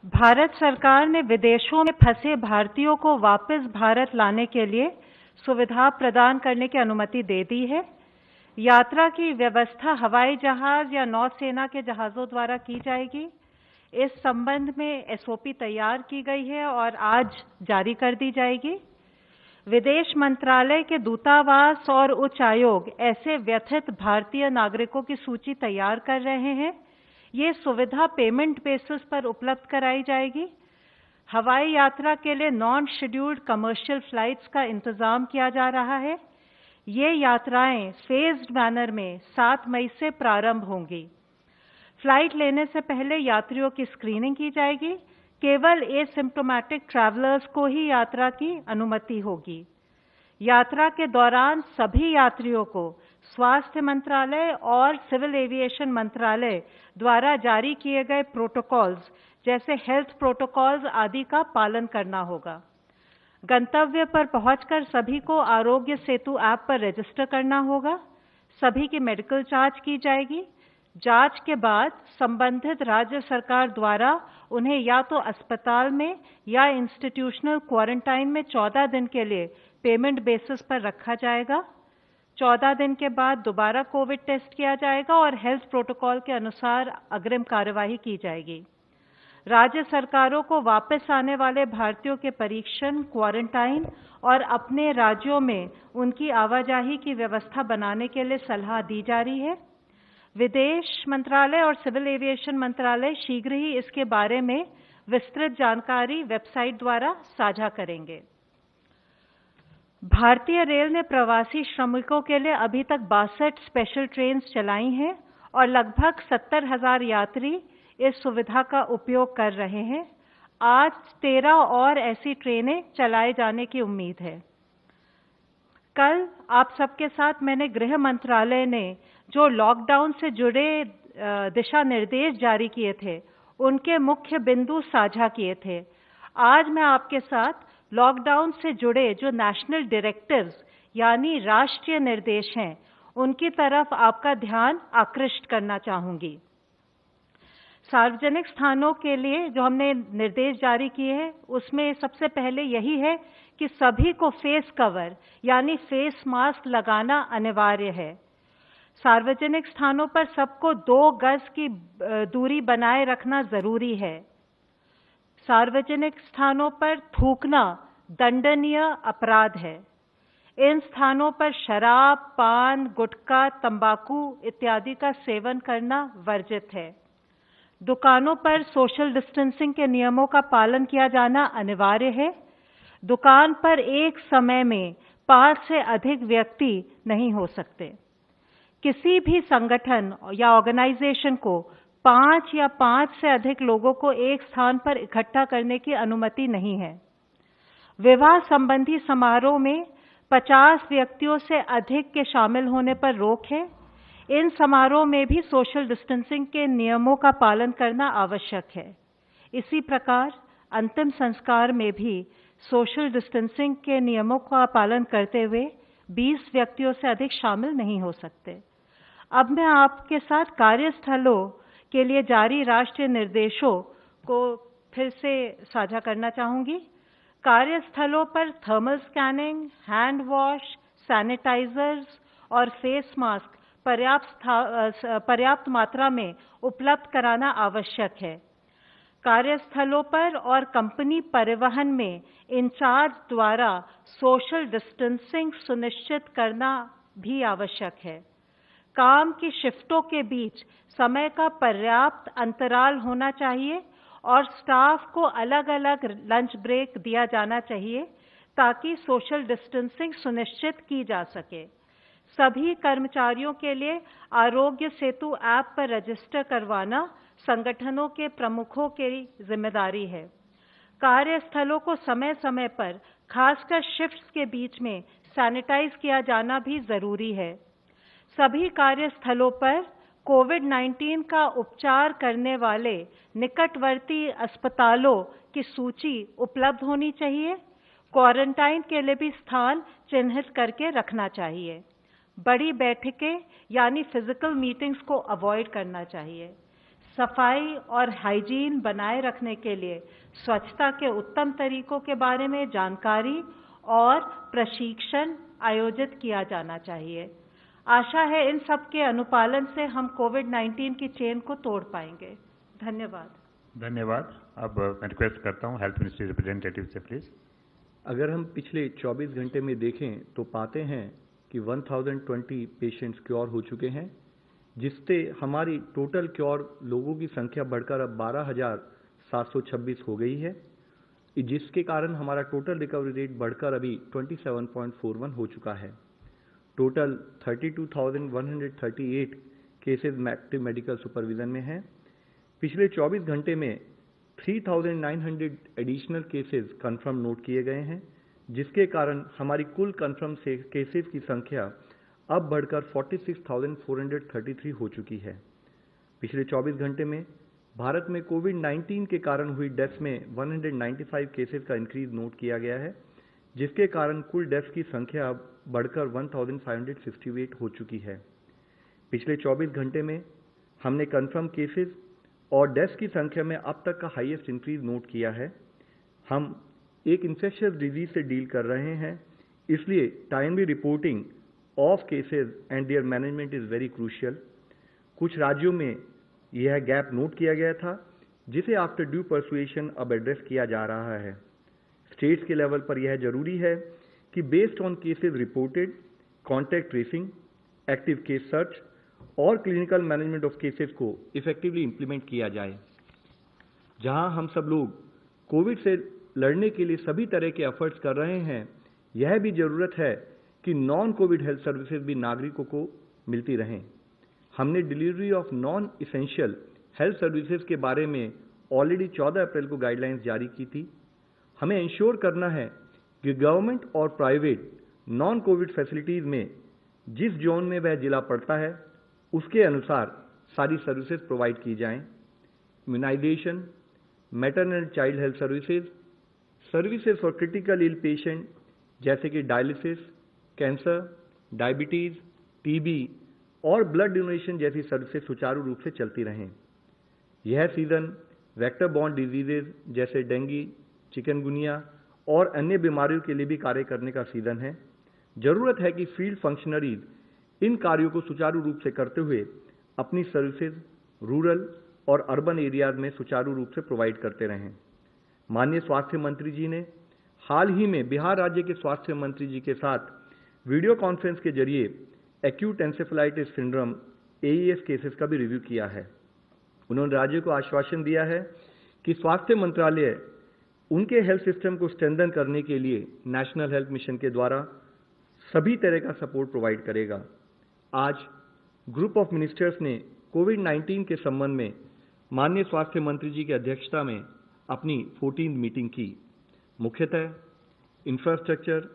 भारत सरकार ने विदेशों में फंसे भारतीयों को वापस भारत लाने के लिए सुविधा प्रदान करने की अनुमति दे दी है। यात्रा की व्यवस्था हवाई जहाज या नौसेना के जहाज़ों द्वारा की जाएगी। इस संबंध में एसओपी तैयार की गई है और आज जारी कर दी जाएगी। विदेश मंत्रालय के दूतावास और उच्च आयोग ऐसे व्यथित भारतीय नागरिकों की सूची तैयार कर रहे हैं। ये सुविधा पेमेंट बेसिस पर उपलब्ध कराई जाएगी। हवाई यात्रा के लिए नॉन शेड्यूल्ड कमर्शियल फ्लाइट्स का इंतजाम किया जा रहा है। ये यात्राएं फेज्ड मैनर में 7 मई से प्रारंभ होंगी। फ्लाइट लेने से पहले यात्रियों की स्क्रीनिंग की जाएगी। केवल एसिम्प्टोमेटिक ट्रैवलर्स को ही यात्रा की अनुमति होगी। यात्रा के दौरान सभी यात्रियों को स्वास्थ्य मंत्रालय और सिविल एविएशन मंत्रालय द्वारा जारी किए गए प्रोटोकॉल्स जैसे हेल्थ प्रोटोकॉल्स आदि का पालन करना होगा। गंतव्य पर पहुंचकर सभी को आरोग्य सेतु ऐप पर रजिस्टर करना होगा। सभी की मेडिकल जांच की जाएगी। जांच के बाद संबंधित राज्य सरकार द्वारा उन्हें या तो अस्पताल में या इंस्टीट्यूशनल क्वारंटाइन में 14 दिन के लिए पेमेंट बेसिस पर रखा जाएगा। 14 दिन के बाद दोबारा कोविड टेस्ट किया जाएगा और हेल्थ प्रोटोकॉल के अनुसार अग्रिम कार्यवाही की जाएगी। राज्य सरकारों को वापस आने वाले भारतीयों के परीक्षण, क्वारंटाइन और अपने राज्यों में उनकी आवाजाही की व्यवस्था बनाने के लिए सलाह दी जा रही है। विदेश मंत्रालय और सिविल एविएशन मंत्रालय शीघ्र ही इसके बारे में विस्तृत जानकारी वेबसाइट द्वारा साझा करेंगे। भारतीय रेल ने प्रवासी श्रमिकों के लिए अभी तक 62 स्पेशल ट्रेन चलाई हैं और लगभग 70,000 यात्री इस सुविधा का उपयोग कर रहे हैं। आज 13 और ऐसी ट्रेनें चलाए जाने की उम्मीद है। कल आप सबके साथ मैंने गृह मंत्रालय ने जो लॉकडाउन से जुड़े दिशा निर्देश जारी किए थे, उनके मुख्य बिंदु साझा किए थे। आज मैं आपके साथ लॉकडाउन से जुड़े जो नेशनल डायरेक्टिव्स यानी राष्ट्रीय निर्देश हैं, उनकी तरफ आपका ध्यान आकृष्ट करना चाहूंगी। सार्वजनिक स्थानों के लिए जो हमने निर्देश जारी किए हैं, उसमें सबसे पहले यही है कि सभी को फेस कवर यानी फेस मास्क लगाना अनिवार्य है। सार्वजनिक स्थानों पर सबको 2 गज की दूरी बनाए रखना जरूरी है। सार्वजनिक स्थानों पर थूकना दंडनीय अपराध है। इन स्थानों पर शराब, पान, गुटखा, तंबाकू इत्यादि का सेवन करना वर्जित है। दुकानों पर सोशल डिस्टेंसिंग के नियमों का पालन किया जाना अनिवार्य है। दुकान पर एक समय में 5 से अधिक व्यक्ति नहीं हो सकते। किसी भी संगठन या ऑर्गेनाइजेशन को 5 या 5 से अधिक लोगों को एक स्थान पर इकट्ठा करने की अनुमति नहीं है। विवाह संबंधी समारोह में 50 व्यक्तियों से अधिक के शामिल होने पर रोक है। इन समारोह में भी सोशल डिस्टेंसिंग के नियमों का पालन करना आवश्यक है। इसी प्रकार अंतिम संस्कार में भी सोशल डिस्टेंसिंग के नियमों का पालन करते हुए 20 व्यक्तियों से अधिक शामिल नहीं हो सकते। अब मैं आपके साथ कार्यस्थलों के लिए जारी राष्ट्रीय निर्देशों को फिर से साझा करना चाहूंगी। कार्यस्थलों पर thermal scanning, hand wash, sanitisers और फेस मास्क पर्याप्त मात्रा में उपलब्ध कराना आवश्यक है। कार्यस्थलों पर और कंपनी परिवहन में इंचार्ज द्वारा सोशल डिस्टेंसिंग सुनिश्चित करना भी आवश्यक है। काम की शिफ्टों के बीच समय का पर्याप्त अंतराल होना चाहिए और स्टाफ को अलग अलग लंच ब्रेक दिया जाना चाहिए ताकि सोशल डिस्टेंसिंग सुनिश्चित की जा सके। सभी कर्मचारियों के लिए आरोग्य सेतु ऐप पर रजिस्टर करवाना संगठनों के प्रमुखों की जिम्मेदारी है। कार्यस्थलों को समय समय पर खासकर शिफ्ट्स के बीच में सैनिटाइज किया जाना भी जरूरी है। सभी कार्यस्थलों पर कोविड-19 का उपचार करने वाले निकटवर्ती अस्पतालों की सूची उपलब्ध होनी चाहिए। क्वारंटाइन के लिए भी स्थान चिन्हित करके रखना चाहिए। बड़ी बैठकें यानी फिजिकल मीटिंग्स को अवॉइड करना चाहिए। सफाई और हाइजीन बनाए रखने के लिए स्वच्छता के उत्तम तरीकों के बारे में जानकारी और प्रशिक्षण आयोजित किया जाना चाहिए। आशा है इन सब के अनुपालन से हम कोविड-19 की चेन को तोड़ पाएंगे। धन्यवाद। धन्यवाद। अब मैं रिक्वेस्ट करता हूं हेल्थ मिनिस्ट्री रिप्रेजेंटेटिव से प्लीज। अगर हम पिछले 24 घंटे में देखें तो पाते हैं कि 1020 पेशेंट्स क्योर हो चुके हैं, जिससे हमारी टोटल क्योर लोगों की संख्या बढ़कर अब 12,726 हो गई है, जिसके कारण हमारा टोटल रिकवरी रेट बढ़कर अभी 27.41 हो चुका है। Total 32,138 cases active medical supervision में हैं। पिछले 24 घंटे में 3,900 एडिशनल केसेस कंफर्म नोट किए गए हैं, जिसके कारण हमारी कुल कंफर्म केसेस की संख्या अब बढ़कर 46,433 हो चुकी है। पिछले 24 घंटे में भारत में कोविड-19 के कारण हुई डेथ्स में 195 केसेस का इंक्रीज नोट किया गया है, जिसके कारण कुल डेथ्स की संख्या अब बढ़कर 1,568 हो चुकी है। पिछले 24 घंटे में हमने कंफर्म केसेस और डेथ्स की संख्या में अब तक का हाईएस्ट इंक्रीज नोट किया है। हम एक इन्फेक्शियस डिजीज से डील कर रहे हैं, इसलिए timely reporting of cases and there management is very crucial. कुछ राज्यों में यह गैप नोट किया गया था, जिसे आफ्टर ड्यू परसुएशन अब एड्रेस किया जा रहा है। स्टेट्स के लेवल पर यह जरूरी है कि based on cases reported, contact tracing, active case search और क्लिनिकल मैनेजमेंट ऑफ केसेस को इफेक्टिवली इंप्लीमेंट किया जाए। जहां हम सब लोग कोविड से लड़ने के लिए सभी तरह के एफर्ट्स कर रहे हैं, यह भी जरूरत है कि नॉन कोविड हेल्थ सर्विसेज भी नागरिकों को मिलती रहें। हमने delivery of non essential health services के बारे में ऑलरेडी 14 अप्रैल को गाइडलाइंस जारी की थी। हमें इंश्योर करना है कि गवर्नमेंट और प्राइवेट नॉन कोविड फैसिलिटीज में जिस जोन में वह जिला पड़ता है, उसके अनुसार सारी सर्विसेज प्रोवाइड की जाएं। Immunisation, maternal and child health services, services for critical ill patient जैसे कि डायलिसिस, कैंसर, डायबिटीज, टीबी और ब्लड डोनेशन जैसी सर्विसेज सुचारू रूप से चलती रहें। यह सीजन वेक्टर बॉर्न डिजीजेज जैसे डेंगू, चिकनगुनिया और अन्य बीमारियों के लिए भी कार्य करने का सीजन है। जरूरत है कि फील्ड फंक्शनरीज इन कार्यों को सुचारू रूप से करते हुए अपनी सर्विसेज रूरल और अर्बन एरियाज में सुचारू रूप से प्रोवाइड करते रहें। माननीय स्वास्थ्य मंत्री जी ने हाल ही में बिहार राज्य के स्वास्थ्य मंत्री जी के साथ वीडियो कॉन्फ्रेंस के जरिए acute encephalitis syndrome AES cases का भी रिव्यू किया है। उन्होंने राज्य को आश्वासन दिया है कि स्वास्थ्य मंत्रालय उनके हेल्थ सिस्टम को स्ट्रेंथन करने के लिए नेशनल हेल्थ मिशन के द्वारा सभी तरह का सपोर्ट प्रोवाइड करेगा। आज ग्रुप ऑफ मिनिस्टर्स ने कोविड-19 के संबंध में माननीय स्वास्थ्य मंत्री जी की अध्यक्षता में अपनी 14वीं मीटिंग की। मुख्यतः infrastructure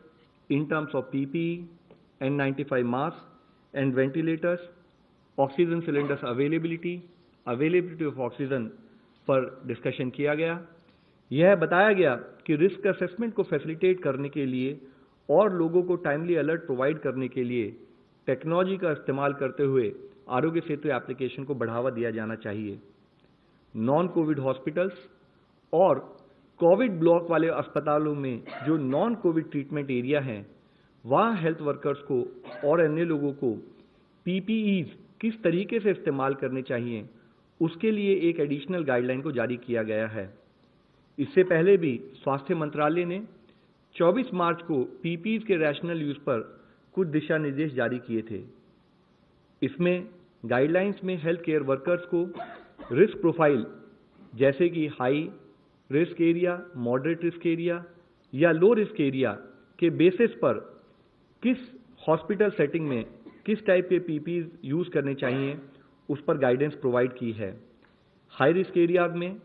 in terms of PPE, N95 mask and ventilators, oxygen cylinders availability of oxygen पर डिस्कशन किया गया। यह बताया गया कि रिस्क असेसमेंट को फैसिलिटेट करने के लिए और लोगों को टाइमली अलर्ट प्रोवाइड करने के लिए टेक्नोलॉजी का इस्तेमाल करते हुए आरोग्य सेतु एप्लीकेशन को बढ़ावा दिया जाना चाहिए। नॉन कोविड हॉस्पिटल्स और कोविड ब्लॉक वाले अस्पतालों में जो नॉन कोविड ट्रीटमेंट एरिया हैं, वहाँ हेल्थ वर्कर्स को और अन्य लोगों को PPEs किस तरीके से इस्तेमाल करने चाहिए, उसके लिए एक एडिशनल गाइडलाइन को जारी किया गया है। इससे पहले भी स्वास्थ्य मंत्रालय ने 24 मार्च को PPEs के रैशनल यूज पर कुछ दिशा निर्देश जारी किए थे। इसमें गाइडलाइंस में हेल्थ केयर वर्कर्स को रिस्क प्रोफाइल जैसे कि high risk area, moderate risk area या लो रिस्क एरिया के बेसिस पर किस हॉस्पिटल सेटिंग में किस टाइप के PPEs यूज करने चाहिए, उस पर गाइडेंस प्रोवाइड की है। हाई रिस्क एरियाज में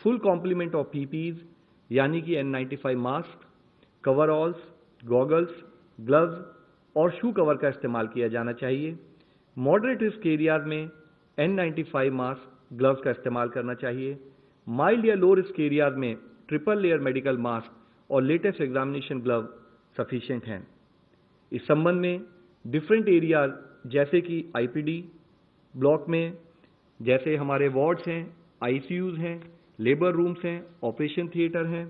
फुल कॉम्प्लीमेंट ऑफ PPEs यानी कि N95 मास्क, कवरऑल्स, गॉगल्स, ग्लव्स और शू कवर का इस्तेमाल किया जाना चाहिए। मॉडरेट रिस्क एरियाज में N95 मास्क, ग्लव्स का इस्तेमाल करना चाहिए। माइल्ड या लो रिस्क एरियाज में ट्रिपल लेयर मेडिकल मास्क और लेटेस्ट एग्जामिनेशन ग्लव सफिशिएंट हैं। इस संबंध में डिफरेंट एरियाज जैसे कि IPD ब्लॉक में जैसे हमारे वार्ड्स हैं, आईसीयूज हैं, लेबर रूम्स हैं, ऑपरेशन थिएटर हैं।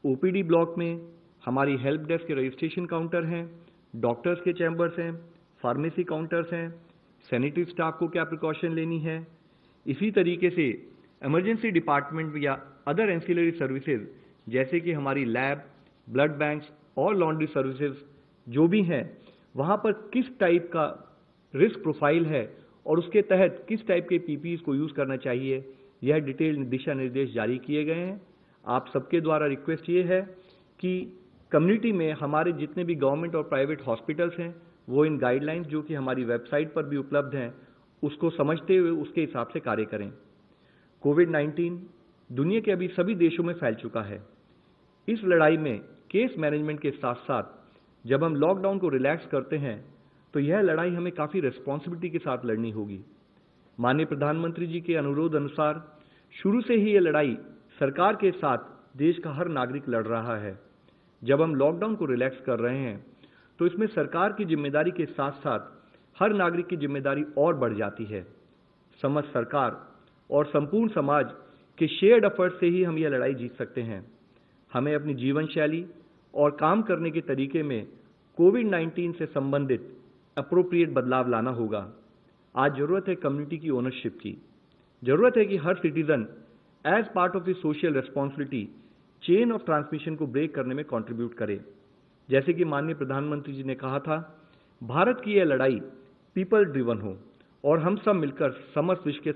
ओपीडी ब्लॉक में हमारी हेल्प डेस्क के रजिस्ट्रेशन काउंटर हैं, डॉक्टर्स के चैम्बर्स हैं, फार्मेसी काउंटर्स हैं, सैनिटरी स्टाफ को क्या प्रिकॉशन लेनी है। इसी तरीके से इमरजेंसी डिपार्टमेंट या अदर एंसिलरी सर्विसेज जैसे कि हमारी लैब, ब्लड बैंक्स और लॉन्ड्री सर्विसेज जो भी हैं, वहाँ पर किस टाइप का रिस्क प्रोफाइल है और उसके तहत किस टाइप के पीपीईज को यूज़ करना चाहिए, यह डिटेल दिशा निर्देश जारी किए गए हैं। आप सबके द्वारा रिक्वेस्ट ये है कि कम्युनिटी में हमारे जितने भी गवर्नमेंट और प्राइवेट हॉस्पिटल्स हैं वो इन गाइडलाइंस जो कि हमारी वेबसाइट पर भी उपलब्ध हैं उसको समझते हुए उसके हिसाब से कार्य करें। कोविड-19 दुनिया के अभी सभी देशों में फैल चुका है। इस लड़ाई में केस मैनेजमेंट के साथ साथ जब हम लॉकडाउन को रिलैक्स करते हैं तो यह लड़ाई हमें काफ़ी रिस्पॉन्सिबिलिटी के साथ लड़नी होगी। माननीय प्रधानमंत्री जी के अनुरोध अनुसार शुरू से ही यह लड़ाई सरकार के साथ देश का हर नागरिक लड़ रहा है। जब हम लॉकडाउन को रिलैक्स कर रहे हैं तो इसमें सरकार की जिम्मेदारी के साथ साथ हर नागरिक की जिम्मेदारी और बढ़ जाती है। समस्त सरकार और संपूर्ण समाज के शेयर्ड एफर्ट से ही हम यह लड़ाई जीत सकते हैं। हमें अपनी जीवन शैली और काम करने के तरीके में कोविड-19 से संबंधित अप्रोप्रिएट बदलाव लाना होगा। आज जरूरत है कम्युनिटी की ओनरशिप की। जरूरत है कि हर citizen as part of the social responsibility chain of transmission को ब्रेक करने में कंट्रीब्यूट करे। जैसे कि माननीय प्रधानमंत्री जी ने कहा था, भारत की यह लड़ाई पीपल ड्रिवन हो और हम सब मिलकर समस्त विश्व के